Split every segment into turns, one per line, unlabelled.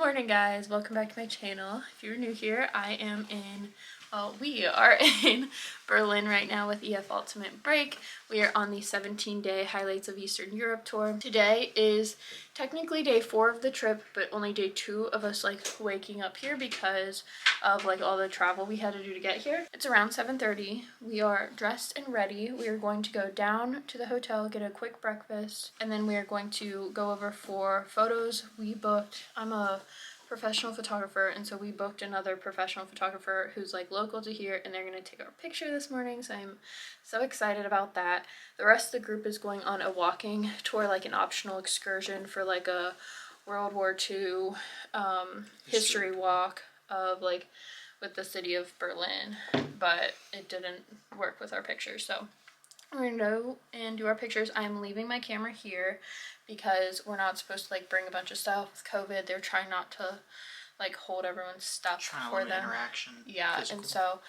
morning, guys. Welcome back to my channel. If you're new here, we are in Berlin right now with EF Ultimate Break. We are on the 17-day Highlights of Eastern Europe tour. Today is technically day 4 of the trip, but only day 2 of us waking up here because of all the travel we had to do to get here. It's around 7:30. We are dressed and ready. We are going to go down to the hotel, get a quick breakfast, and then we are going to go over for photos. We booked, I'm a professional photographer, and so we booked another professional photographer who's local to here, and they're going to take our picture this morning, so I'm so excited about that. The rest of the group is going on a walking tour, an optional excursion for a World War II history walk of with the city of Berlin, but it didn't work with our pictures, so we're gonna go and do our pictures. I'm leaving my camera here because we're not supposed to bring a bunch of stuff with COVID. They're trying not to hold everyone's stuff for them.
Interaction.
Yeah, physical. And so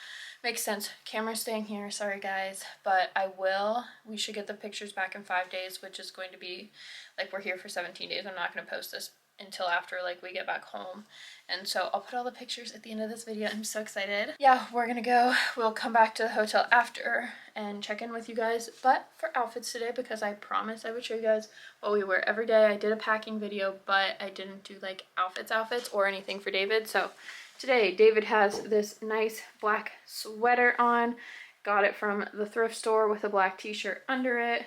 makes sense. Camera's staying here. Sorry guys, but we should get the pictures back in 5 days, which is going to be we're here for 17 days. I'm not going to post this until after we get back home, and so I'll put all the pictures at the end of this video. I'm so excited. Yeah, we're gonna go. We'll come back to the hotel after and check in with you guys, but for outfits today, because I promised I would show you guys what we wear every day. I did a packing video, but I didn't do outfits or anything for David. So today David has this nice black sweater on, got it from the thrift store with a black t-shirt under it.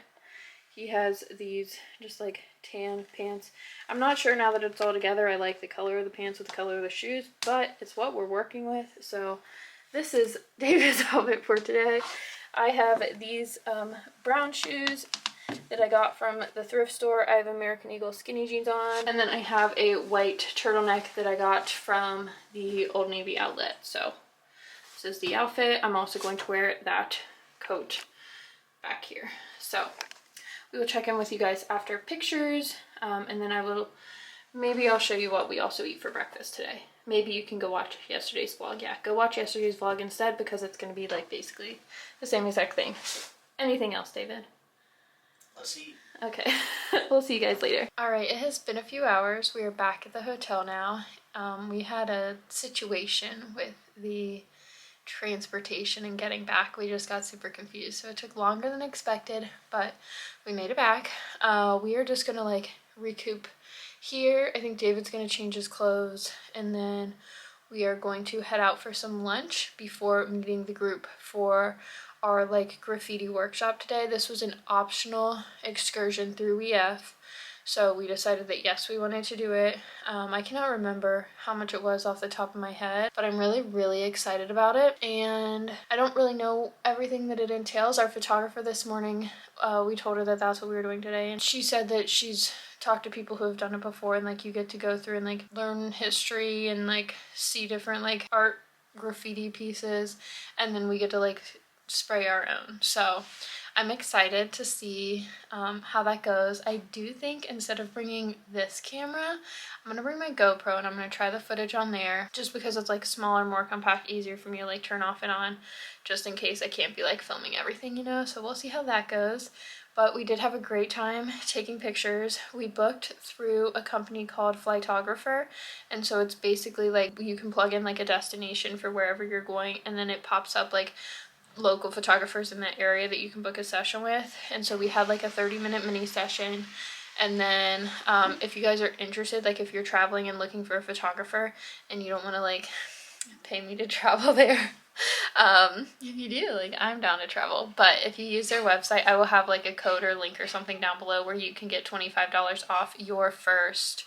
He has these just tan pants. I'm not sure now that it's all together. I like the color of the pants with the color of the shoes, but it's what we're working with. So this is David's outfit for today. I have these brown shoes that I got from the thrift store. I have American Eagle skinny jeans on, and then I have a white turtleneck that I got from the Old Navy outlet. So this is the outfit. I'm also going to wear that coat back here. So we will check in with you guys after pictures, and then I'll show you what we also eat for breakfast today. Maybe you can go watch yesterday's vlog. Yeah, go watch yesterday's vlog instead, because it's going to be basically the same exact thing. Anything else, David?
Let's eat.
Okay, we'll see you guys later. Alright, it has been a few hours. We are back at the hotel now. We had a situation with the transportation and getting back. We just got super confused, so it took longer than expected, but we made it back. We are just gonna recoup here. I think David's gonna change his clothes, and then we are going to head out for some lunch before meeting the group for our graffiti workshop today. This was an optional excursion through EF, so we decided that yes, we wanted to do it. I cannot remember how much it was off the top of my head, but I'm really excited about it, and I don't really know everything that it entails. Our photographer this morning, we told her that that's what we were doing today, and she said that she's talked to people who have done it before, and you get to go through and learn history and see different art graffiti pieces, and then we get to spray our own. So I'm excited to see how that goes. I do think instead of bringing this camera, I'm going to bring my GoPro, and I'm going to try the footage on there, just because it's smaller, more compact, easier for me to turn off and on, just in case I can't be filming everything, you know. So we'll see how that goes. But we did have a great time taking pictures. We booked through a company called Flightographer, and so it's basically you can plug in a destination for wherever you're going, and then it pops up local photographers in that area that you can book a session with. And so we had a 30-minute mini session, and then if you guys are interested, if you're traveling and looking for a photographer and you don't want to pay me to travel there, if you do, I'm down to travel. But if you use their website, I will have a code or link or something down below where you can get $25 off your first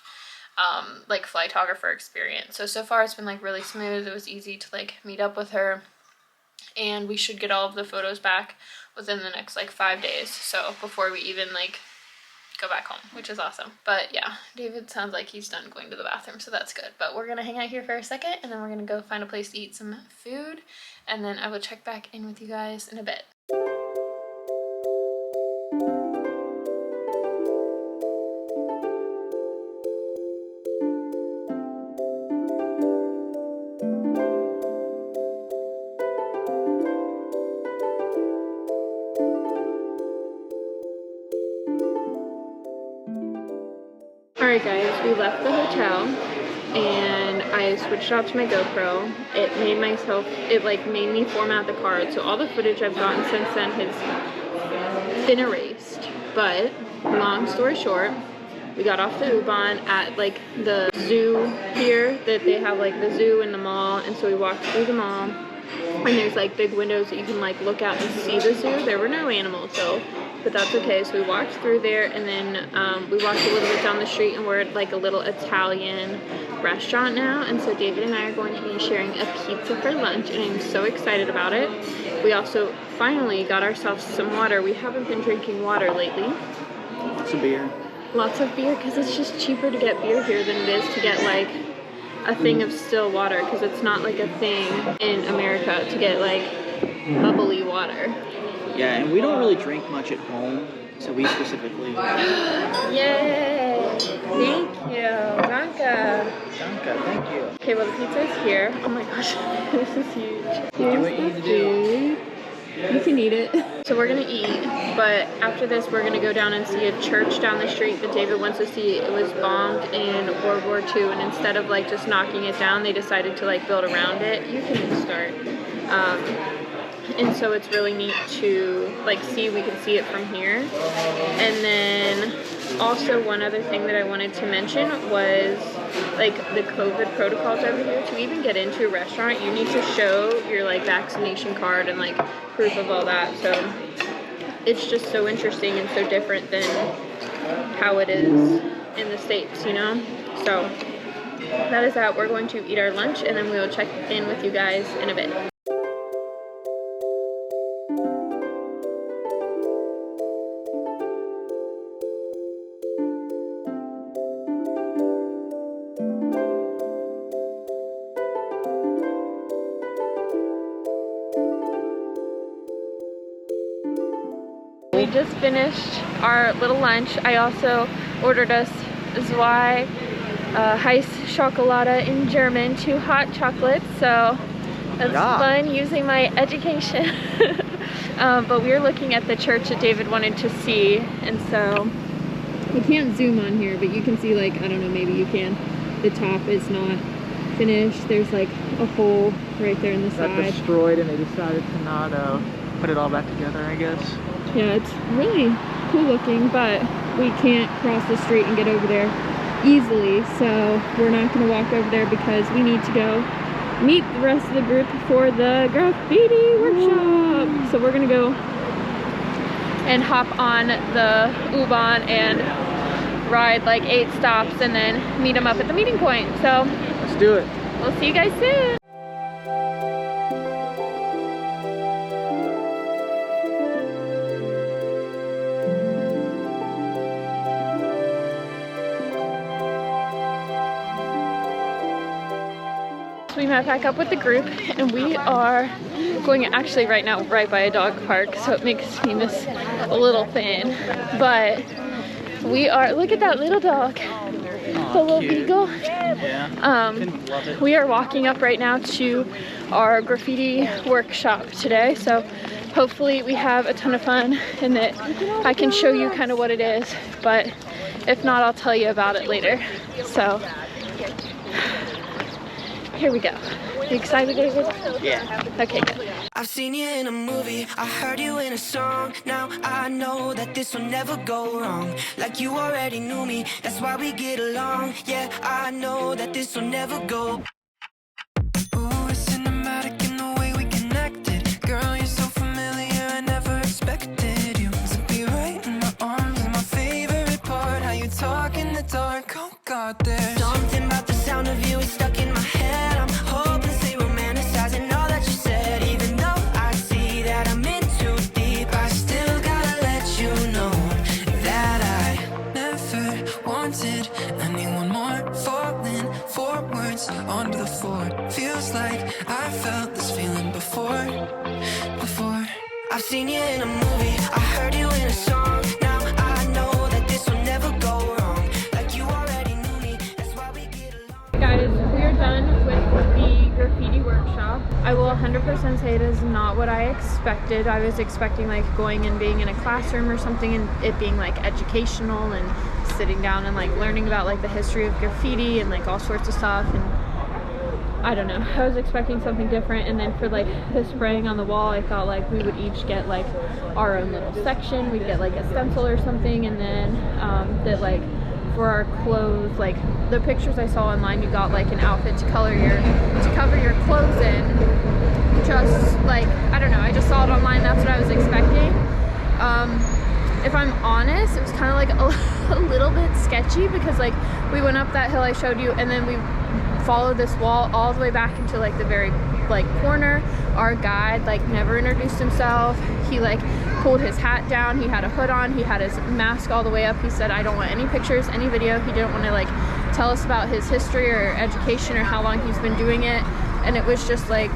flightographer experience. So far it's been really smooth. It was easy to meet up with her, and we should get all of the photos back within the next 5 days, so before we even go back home, which is awesome. But yeah, David sounds like he's done going to the bathroom, so that's good. But we're gonna hang out here for a second, and then we're gonna go find a place to eat some food, and then I will check back in with you guys in a bit. Alright guys, we left the hotel. and I switched out to my GoPro. It made made me format the card, so all the footage I've gotten since then has been erased. But long story short, we got off the U-Bahn at like the zoo here that they have, like the zoo in the mall, and so we walked through the mall, and there's like big windows that you can like look out and see the zoo. There were no animals though, but that's okay. So we walked through there, and then we walked a little bit down the street, and we're at like a little Italian restaurant now, and so David and I are going to be sharing a pizza for lunch, and I'm so excited about it. We also finally got ourselves some water. We haven't been drinking water lately.
Some beer.
Lots of beer, because it's just cheaper to get beer here than it is to get like a thing of still water, because it's not like a thing in America to get like bubbly water.
Yeah, and we don't really drink much at home, so we specifically...
Yay! Thank you. Danke.
Danke, thank you.
Okay, well the pizza is here. Oh my gosh, this is huge.
Do what you need to do.
You can eat it. So we're gonna eat, but after this we're gonna go down and see a church down the street that David wants to see. It was bombed in World War II, and instead of like just knocking it down, they decided to like build around it. You can start. And so it's really neat to like see. We can see it from here. And then also one other thing that I wanted to mention was like the COVID protocols over here. To even get into a restaurant, you need to show your like vaccination card and like proof of all that. So it's just so interesting and so different than how it is in the States, you know? So that is that. We're going to eat our lunch, and then we will check in with you guys in a bit. We just finished our little lunch. I also ordered us zwei heiß Schokolade in German, 2 hot chocolates, so that's fun using my education. But we were looking at the church that David wanted to see, and so we can't zoom on here, but you can see, like, I don't know, maybe you can. The top is not finished. There's like a hole right there in the side.
Got destroyed, and they decided to not put it all back together, I guess.
Yeah, it's really cool looking, but we can't cross the street and get over there easily, so we're not going to walk over there because we need to go meet the rest of the group for the graffiti workshop. So we're going to go and hop on the U-Bahn and ride like 8 stops and then meet them up at the meeting point. So
let's do it.
We'll see you guys soon. We met back up with the group, and we are going actually right now right by a dog park, so it makes me miss a little thing. But we are, look at that little dog, the little beagle.
Yeah.
We are walking up right now to our graffiti workshop today, so hopefully we have a ton of fun and that I can show you kind of what it is, but if not, I'll tell you about it later. So here we go. You excited, David?
Yeah.
Okay, good.
I've seen you in a movie, I heard you in a song. Now I know that this will never go wrong. Like you already knew me, that's why we get along. Yeah, I know that this will never go. Ooh, it's cinematic in the way we connected. Girl, you're so familiar, I never expected you to be right in my arms. And my favorite part, how you talk in the dark. Oh God, there's something about the sound of you is stuck in my head. I'm hopelessly romanticizing all that you said. Even though I see that I'm in too deep, I still gotta let you know that I never wanted anyone more. Falling forwards onto the floor. Feels like I felt this feeling before. I've seen you in a movie, I heard you in a song. Now I know that this will never go wrong. Like you already knew me, that's why we get along.
Guys, we are done with the graffiti workshop. I will 100% say it is not what I expected. I was expecting like going and being in a classroom or something and it being like educational and sitting down and like learning about like the history of graffiti and like all sorts of stuff. And I don't know, I was expecting something different. And then for like the spraying on the wall, I thought like we would each get like our own little section. We'd get like a stencil or something, and then that like for our clothes, like the pictures I saw online, you got like an outfit to cover your clothes in. Just like, I don't know, I just saw it online, that's what I was expecting. If I'm honest, it was kind of like a little bit sketchy, because like we went up that hill I showed you, and then we followed this wall all the way back into like the very like corner. Our guide like never introduced himself. He like pulled his hat down, he had a hood on, he had his mask all the way up. He said, I don't want any pictures, any video. He didn't want to like tell us about his history or education or how long he's been doing it. And it was just like,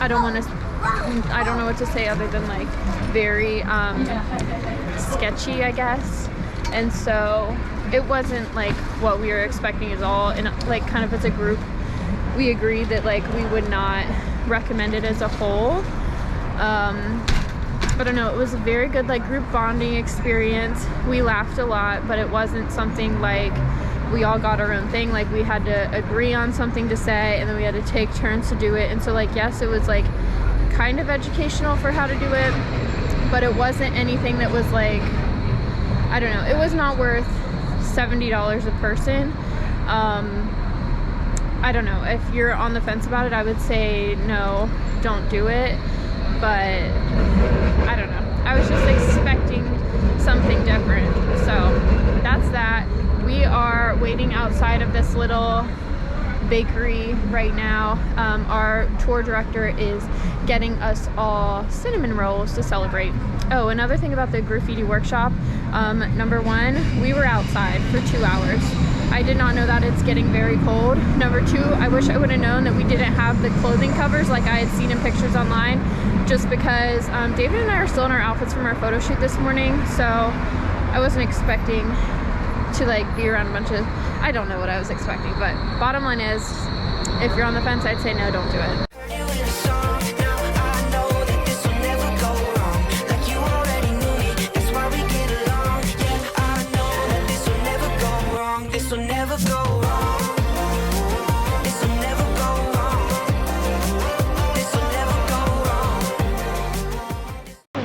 I don't know what to say other than like very sketchy, I guess. And so it wasn't like what we were expecting at all. And like kind of as a group, we agreed that like we would not recommend it as a whole. But I don't know, it was a very good like group bonding experience. We laughed a lot, but it wasn't something like we all got our own thing. Like we had to agree on something to say, and then we had to take turns to do it. And so like, yes, it was like kind of educational for how to do it, but it wasn't anything that was like, I don't know, it was not worth $70 a person. I don't know, if you're on the fence about it, I would say no, don't do it. But I don't know, I was just expecting something different. So that's that. We are waiting outside of this little bakery right now. Our tour director is getting us all cinnamon rolls to celebrate. Oh, another thing about the graffiti workshop, number one, we were outside for 2 hours. I did not know that. It's getting very cold. Number two, I wish I would have known that we didn't have the clothing covers like I had seen in pictures online, just because David and I are still in our outfits from our photo shoot this morning, so I wasn't expecting to like be around a bunch of, I don't know what I was expecting. But bottom line is, if you're on the fence, I'd say no, don't do it.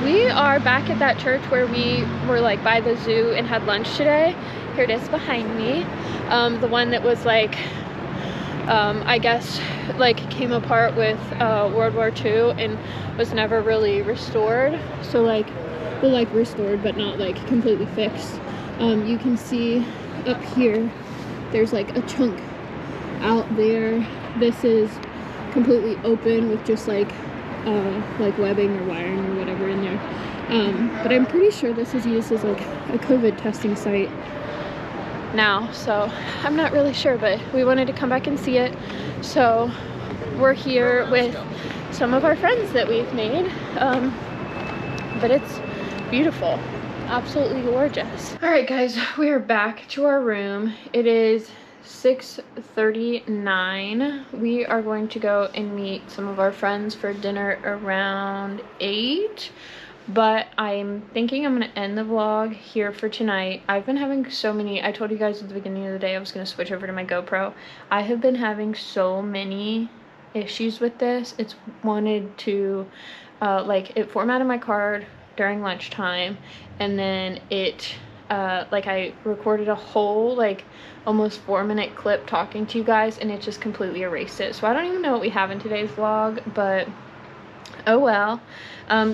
We are back at that church where we were like by the zoo and had lunch today. Here it is behind me. The one that was like, I guess like came apart with World War II and was never really restored. So like, well, like restored, but not like completely fixed. You can see up here, there's like a chunk out there. This is completely open with just like webbing or wiring or whatever in there. But I'm pretty sure this is used as like a COVID testing site now, so I'm not really sure, but we wanted to come back and see it. So we're here with some of our friends that we've made, but it's beautiful, absolutely gorgeous. All right guys, we are back to our room. It is 6:39. We are going to go and meet some of our friends for dinner around 8, but I'm thinking I'm gonna end the vlog here for tonight. I've been having so many, I told you guys at the beginning of the day I was gonna switch over to my GoPro. I have been having so many issues with this. It's wanted to like, it formatted my card during lunchtime, and then it like I recorded a whole like almost 4-minute clip talking to you guys, and it just completely erased it. So I don't even know what we have in today's vlog, but oh well.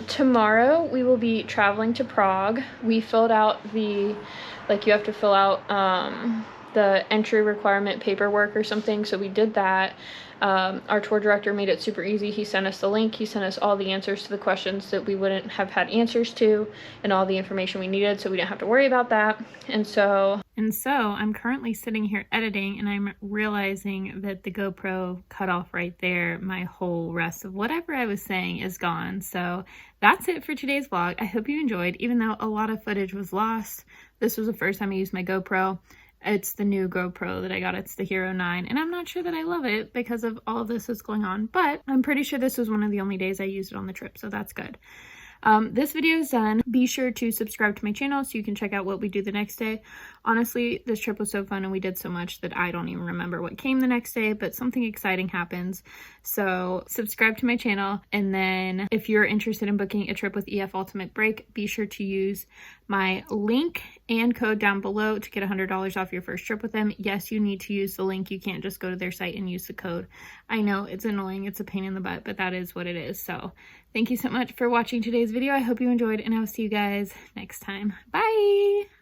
Tomorrow we will be traveling to Prague. We filled out the, like you have to fill out the entry requirement paperwork or something, so we did that. Our tour director made it super easy. He sent us the link, he sent us all the answers to the questions that we wouldn't have had answers to, and all the information we needed, so we didn't have to worry about that. And so I'm currently sitting here editing, and I'm realizing that the GoPro cut off right there. My whole rest of whatever I was saying is gone. So that's it for today's vlog. I hope you enjoyed, even though a lot of footage was lost. This was the first time I used my GoPro. It's the new GoPro that I got. It's the Hero 9, and I'm not sure that I love it because of all of this that's going on, but I'm pretty sure this was one of the only days I used it on the trip, so that's good. This video is done. Be sure to subscribe to my channel so you can check out what we do the next day. Honestly, this trip was so fun and we did so much that I don't even remember what came the next day, but something exciting happens. So subscribe to my channel, and then if you're interested in booking a trip with EF Ultimate Break, be sure to use my link and code down below to get $100 off your first trip with them. Yes, you need to use the link. You can't just go to their site and use the code. I know it's annoying, it's a pain in the butt, but that is what it is. So thank you so much for watching today's video. I hope you enjoyed, and I'll see you guys next time. Bye!